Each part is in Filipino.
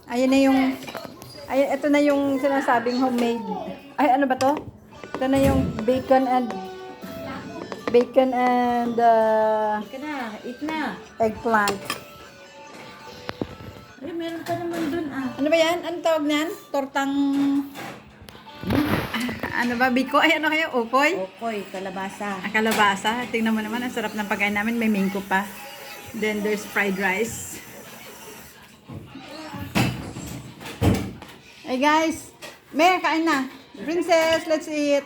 Ayan na yung, ay, ito na yung sinasabing homemade. Ay, ano ba to? Ito na yung bacon and Ika na, eat na. eggplant. Ay, meron ka naman dun ah. Ano ba yan? Ano tawag niyan? Tortang... ano ba? Biko? Ay, ano kayo? Upoy? Okoy, kalabasa. Kalabasa. Tingnan mo naman. Ang sarap ng pagkain namin. May mingko pa. Then there's fried rice. Hey guys! May, kain na. Princess, let's eat.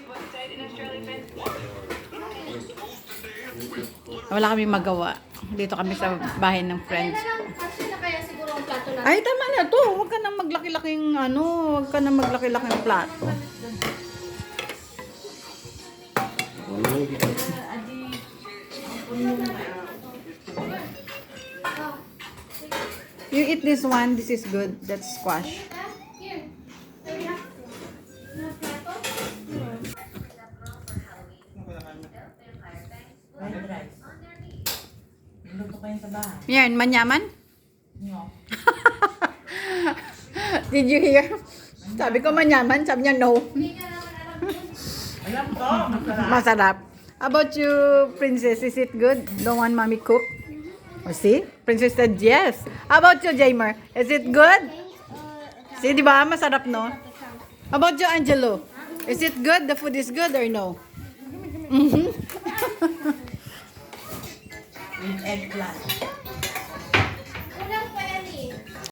Wala kami magawa. Dito kami sa bahay ng friends ko. Kasi na kaya siguro ang plato natin. Ay, tama na to. Huwag ka nang maglaki-laking huwag ka nang maglaki-laking plato. You eat this one. This is good. That's squash. Here. So we have na plato. Fried rice. Luto kayo sa bahay. Yan, manyaman? No. Did you hear? Sabi ko manyaman. Sabi niya no. Hindi niya naman alam yun. Alam ko, masarap. Masarap. How about you, Princess? Is it good? Don't want mommy cook? Oh, see? Princess said yes. How about you, Jamer? Is it good? See, di ba? Masarap, no? How about you, Angelo? Is it good? The food is good or no? With eggplant.